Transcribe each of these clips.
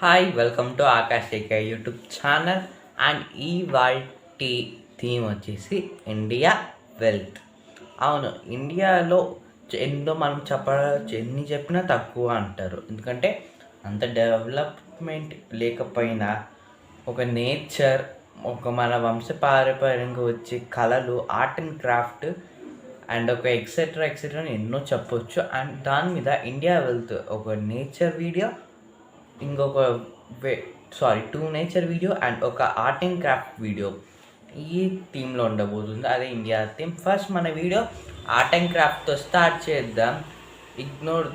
Hi welcome to Akash AK YouTube channel. And ఇవాల్టి theme వచ్చేసి India wealth. అవును, ఇండియాలో ఎన్నో మనం ఎన్ని చెప్పినా తక్కువ అంటారు. ఎందుకంటే అంత డెవలప్మెంట్ లేకపోయినా ఒక నేచర్, ఒక మన వంశపారంపర్యంగా వచ్చే కళలు, ఆర్ట్ అండ్ క్రాఫ్ట్ అండ్ ఒక ఎక్సెట్రా ఎక్సెట్రా ఎన్నో చెప్పొచ్చు. అండ్ దాని మీద ఇండియా వెల్త్ ఒక నేచర్ వీడియో, ఇంకొక వే టూ నేచర్ వీడియో అండ్ ఒక ఆర్ట్ అండ్ క్రాఫ్ట్ వీడియో ఈ థీమ్లో ఉండబోతుంది. అదే ఇండియా థీమ్. ఫస్ట్ మన వీడియో ఆర్ట్ అండ్ క్రాఫ్ట్తో స్టార్ట్ చేద్దాం. Ignore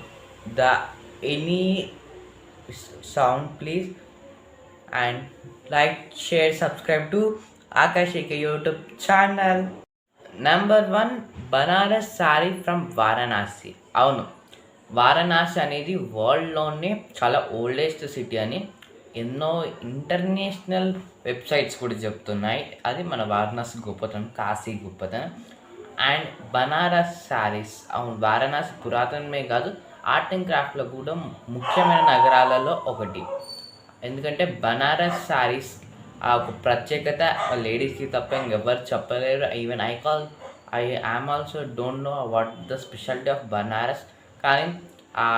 the any sound please. And like, share, subscribe to Akash AK YouTube channel. Number 1, Banaras sari from Varanasi. అవును, వారణాసి అనేది వరల్డ్లోనే చాలా ఓల్డెస్ట్ సిటీ అని ఎన్నో ఇంటర్నేషనల్ వెబ్సైట్స్ కూడా చెప్తున్నాయి. అది మన వారణాసి గొప్పతనం, కాశీ గొప్పతనం. అండ్ బనారస్ శారీస్, అవును, వారణాసి పురాతనమే కాదు, ఆర్ట్ అండ్ క్రాఫ్ట్లో కూడా ముఖ్యమైన నగరాలలో ఒకటి. ఎందుకంటే బనారస్ శారీస్ ఆ ఒక ప్రత్యేకత లేడీస్కి తప్ప ఇంకెవ్వరు చెప్పలేరు. Even I am also don't know what the speciality of Banaras. కానీ ఆ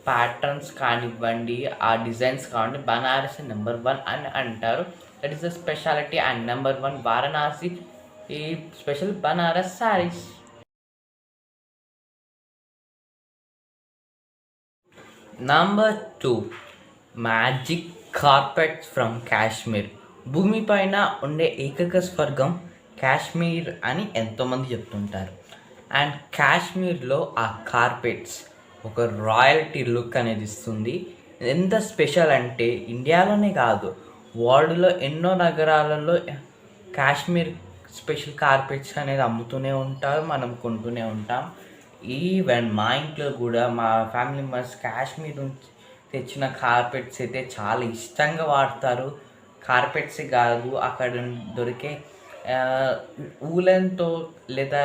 ప్యాటర్న్స్ కానివ్వండి, ఆ డిజైన్స్ కానివ్వండి, బనారస్ నెంబర్ 1 అని అంటారు. That is the speciality. And number 1 Varanasi ఈ special Banaras saris. Number 2, magic carpets from Kashmir. భూమిపైన ఉండే ఏకైక స్వర్గం కాశ్మీర్ అని ఎంతోమంది చెప్తుంటారు. అండ్ కాశ్మీర్లో ఆ కార్పెట్స్ ఒక రాయల్టీ లుక్ అనేది ఇస్తుంది. ఎంత స్పెషల్ అంటే ఇండియాలోనే కాదు, వరల్డ్లో ఎన్నో నగరాలలో కాశ్మీర్ స్పెషల్ కార్పెట్స్ అనేది అమ్ముతూనే ఉంటారు, మనం కొంటూనే ఉంటాం. ఈవెన్ మా ఇంట్లో కూడా మా ఫ్యామిలీ మెంబర్స్ కాశ్మీర్ నుంచి తెచ్చిన కార్పెట్స్ అయితే చాలా ఇష్టంగా వాడతారు. కార్పెట్సే కాదు, అక్కడ దొరికే ఊలన్తో లేదా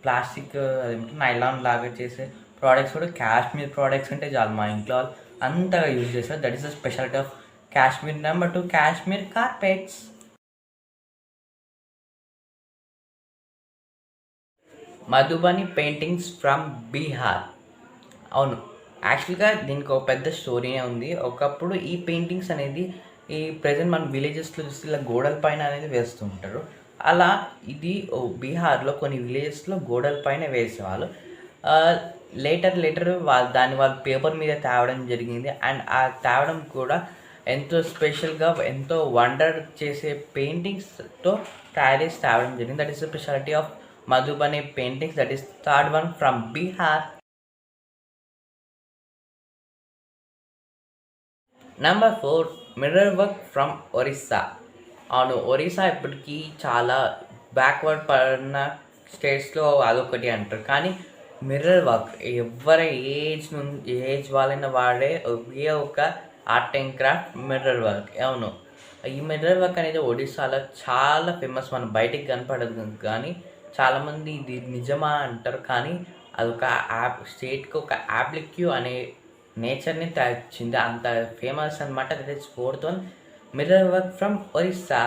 ప్లాస్టిక్ అదేంటి నైలాన్ లాగా చేసే ప్రోడక్ట్స్ కూడా కాశ్మీర్ ప్రోడక్ట్స్ అంటే చాలు మా ఇంట్లో వాళ్ళు అంతగా యూజ్ చేస్తారు. That is the speciality of Kashmir. Number 2, Kashmir carpets. Madhubani paintings from Bihar. అవును, యాక్చువల్గా దీనికి ఒక పెద్ద స్టోరీనే ఉంది. ఒకప్పుడు ఈ పెయింటింగ్స్ అనేది ఈ ప్రజెంట్ మన విలేజెస్లో చూస్తే ఇలా గోడల పైన అనేది వేస్తూ ఉంటారు. అలా ఇది బీహార్లో కొన్ని విలేజెస్లో గోడల పైన వేసేవాళ్ళు. లేటర్ వాళ్ళు పేపర్ మీద తేవడం జరిగింది. అండ్ ఆ తేవడం కూడా ఎంతో స్పెషల్గా, ఎంతో వండర్ చేసే పెయింటింగ్స్తో తయారు చేసి తేవడం జరిగింది. That is the speciality of Madhubani paintings. That is third one from Bihar. Number 4, mirror work from Orissa. అవును, ఒరిస్సా ఇప్పటికీ చాలా బ్యాక్వర్డ్ పడిన స్టేట్స్లో అదొకటి అంటారు. కానీ మిర్రర్ వర్క్ ఎవరి ఏజ్ వాళ్ళైనా వాడే ఒకే ఒక art and craft mirror work. అవును, ఈ మిర్రర్ వర్క్ అనేది ఒడిస్సాలో చాలా ఫేమస్. మనం బయటికి కనపడదు కానీ చాలామంది ఇది నిజమా అంటారు. కానీ అదొక స్టేట్కి ఒక యాప్లిక్యూ అనే నేచర్ని తెచ్చింది. అంత ఫేమస్ అనమాట. That is 4th one, mirror work from Orissa.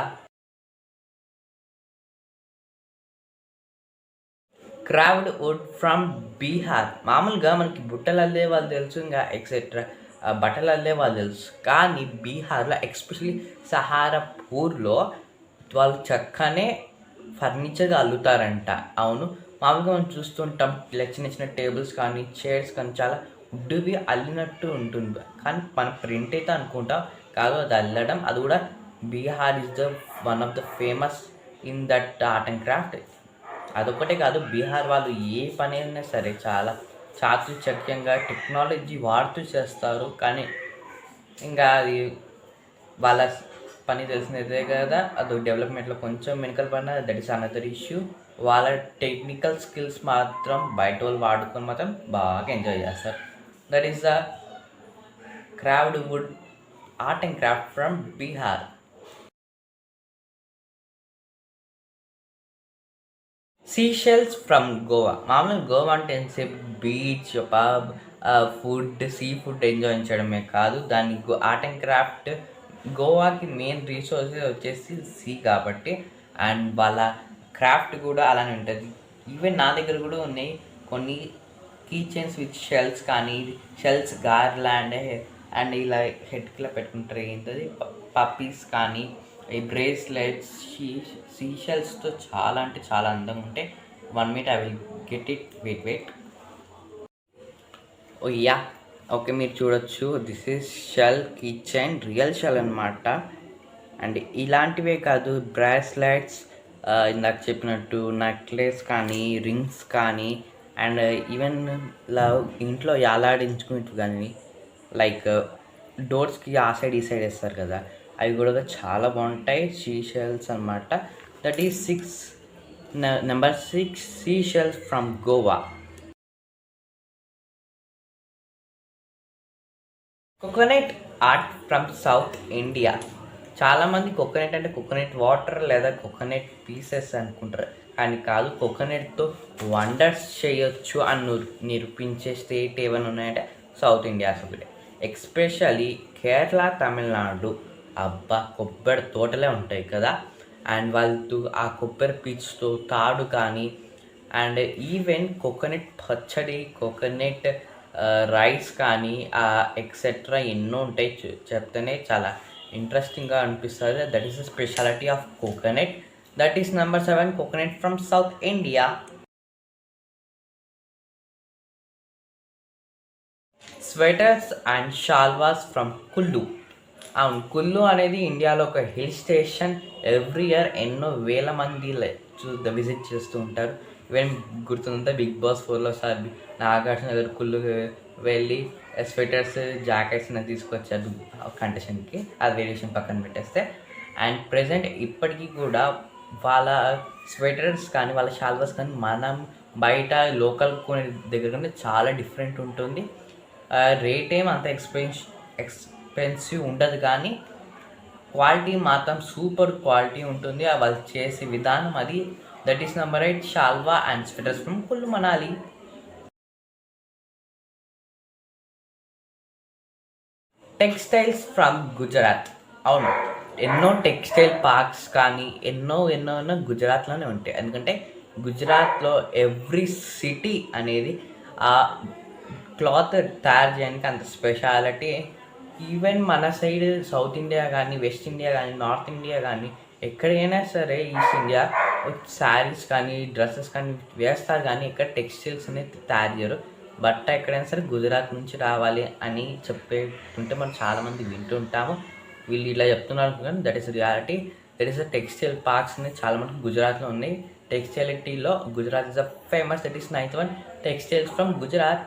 Crafted wood from Bihar. మామూలుగా మనకి బుట్టలు అల్లే వాళ్ళు తెలుసు, ఇంకా ఎక్సెట్రా బట్టలు అల్లే వాళ్ళు తెలుసు. కానీ బీహార్లో ఎస్పెషలీ సహారపూర్లో వాళ్ళు చక్కనే ఫర్నిచర్గా అల్లుతారంట. అవును, మామూలుగా మనం చూస్తుంటాం ఇలా చిన్న చిన్న టేబుల్స్ కానీ చైర్స్ కానీ చాలా వుడ్వి అల్లినట్టు ఉంటుంది. కానీ మన ప్రింట్ అయితే అనుకుంటాం, కాదు అది అల్లడం. అది కూడా Bihar is the one of the famous in that art and craft. అదొక్కటే కాదు, బీహార్ వాళ్ళు ఏ పని అయినా సరే చాలా చాకచక్యంగా టెక్నాలజీ వాడుతూ చేస్తారు. కానీ ఇంకా అది వాళ్ళ పని తెలిసినదే కదా, అది డెవలప్మెంట్లో కొంచెం వెనుకలు పడినా దట్ ఈస్ అనదర్ ఇష్యూ. వాళ్ళ టెక్నికల్ స్కిల్స్ మాత్రం బయట వాళ్ళు వాడుకొని మాత్రం బాగా ఎంజాయ్ చేస్తారు. That is the crafted wood art and craft from Bihar. Seashells from Goa. మామూలుగా గోవా అంటే ఎంతసేపు beach, pub, seafood enjoy చేయడమే కాదు, దాని ఆర్ట్ అండ్ క్రాఫ్ట్ గోవాకి మెయిన్ రిసోర్సెస్ వచ్చేసి సీ కాబట్టి, అండ్ వాళ్ళ క్రాఫ్ట్ కూడా అలానే ఉంటుంది. ఈవెన్ నా దగ్గర కూడా ఉన్నాయి కొన్ని కీ చైన్స్ విత్ షెల్స్, కానీ షెల్స్ గార్లాండ్ అండ్ ఇలా హెడ్కి ఇలా పెట్టుకుంటారు ఏంటది పప్పీస్, కానీ ఈ బ్రేస్లెట్స్ సీ షెల్స్తో చాలా అంటే చాలా అందంగా ఉంటాయి. 1 minute I will get it, wait. Oh yeah, okay, మీరు చూడొచ్చు, this is shell key chain, real shell అనమాట. అండ్ ఇలాంటివే కాదు, బ్రాస్లెట్స్, ఇందాక చెప్పినట్టు నెక్లెస్ కానీ, రింగ్స్ కానీ, అండ్ ఈవెన్ ఇంట్లో యాలాడించుకునేవి కానీ, లైక్ డోర్స్కి ఆ సైడ్ ఈ సైడ్ వేస్తారు కదా, అవి కూడా చాలా బాగుంటాయి. సీ షెల్స్ అనమాట. That is number 6 sea shells from Goa. Coconut art from south India. చాలామంది కోకోనట్ అంటే కోకోనట్ వాటర్ లేదా కోకోనట్ పీసెస్ అనుకుంటారు, కానీ కాదు, కోకోనట్తో వండర్స్ చేయొచ్చు అని నిరూపించే స్టేట్ ఏమైనా ఉన్నాయంటే సౌత్ ఇండియాస్ ఒకటే. ఎస్పెషల్లీ కేరళ, తమిళనాడు, అబ్బా కొబ్బరి తోటలే ఉంటాయి కదా, అండ్ వాళ్ళతో ఆ కొబ్బరి పీచుతో తాడు కానీ, అండ్ ఈవెన్ కోకోనట్ పచ్చడి, కోకోనట్ రైస్ కానీ ఎక్సెట్రా ఎన్నో ఉంటాయి. చెప్తేనే చాలా ఇంట్రెస్టింగ్గా అనిపిస్తుంది. That is the speciality of coconut. That is number 7 coconut from south India. Sweaters and shawls from Kullu. అవును, కుల్లు అనేది ఇండియాలో ఒక హిల్ స్టేషన్. ఎవ్రీ ఇయర్ ఎన్నో వేల మంది విజిట్ చేస్తూ ఉంటారు. ఈవెన్ గుర్తుందంతా బిగ్ బాస్ 4లో సార్ నాగార్జున గారు కుల్లు వెళ్ళి స్వెటర్స్, జాకెట్స్ తీసుకొచ్చారు కంటెస్టెంట్కి. అది వేరియేషన్ పక్కన పెట్టేస్తే, అండ్ ప్రజెంట్ ఇప్పటికీ కూడా వాళ్ళ స్వెటర్స్ కానీ వాళ్ళ షాల్వాస్ కానీ మనం బయట లోకల్ కొనే దగ్గర కంటే చాలా డిఫరెంట్ ఉంటుంది. రేట్ ఏం అంత ఎక్స్పెన్సివ్ ఉండదు, కానీ క్వాలిటీ మాత్రం సూపర్ క్వాలిటీ ఉంటుంది. వాళ్ళు చేసే విధానం అది. That is number 8 shawl and sweaters from Kullu Manali. Textiles from Gujarat. అవును, ఎన్నో టెక్స్టైల్ పార్క్స్ కానీ ఎన్నో గుజరాత్లోనే ఉంటాయి. ఎందుకంటే గుజరాత్లో ఎవ్రీ సిటీ అనేది ఆ క్లాత్ తయారు చేయడానికి అంత స్పెషాలిటీ. ఈవెన్ మన సైడ్ సౌత్ ఇండియా కానీ, వెస్ట్ ఇండియా కానీ, నార్త్ ఇండియా కానీ, ఎక్కడైనా సరే ఈస్ట్ ఇండియా శారీస్ కానీ డ్రెస్సెస్ కానీ వేస్తారు, కానీ ఇక్కడ టెక్స్టైల్స్ అనేది తయారు చేయరు. బట్ట ఎక్కడైనా సరే గుజరాత్ నుంచి రావాలి అని చెప్పేటుంటే మనం చాలామంది వింటుంటాము. వీళ్ళు ఇలా చెప్తున్నారు కానీ that is reality. That is the textile parks అనేది చాలా మంది గుజరాత్లో ఉన్నాయి. టెక్స్టైలిటీలో Gujarat is a famous. That is 9th one textiles from Gujarat.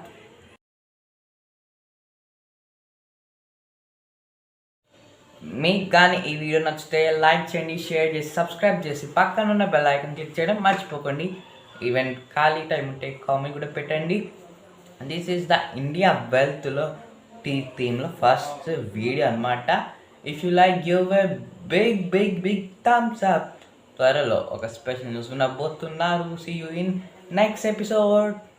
మీకు కానీ ఈ వీడియో నచ్చితే లైక్ చేయండి, షేర్ చేసి, సబ్స్క్రైబ్ చేసి, పక్కన ఉన్న బెల్ ఐకాన్ క్లిక్ చేయడం మర్చిపోకండి. ఈవెన్ ఖాళీ టైం ఉంటే కామెంట్ కూడా పెట్టండి. దిస్ ఈజ్ ద ఇండియా వెల్త్లో థీమ్లో ఫస్ట్ వీడియో అనమాట. If you like give a big thumbs up. త్వరలో ఒక స్పెషల్ న్యూస్ ఉండబోతున్నారు. See you in next episode.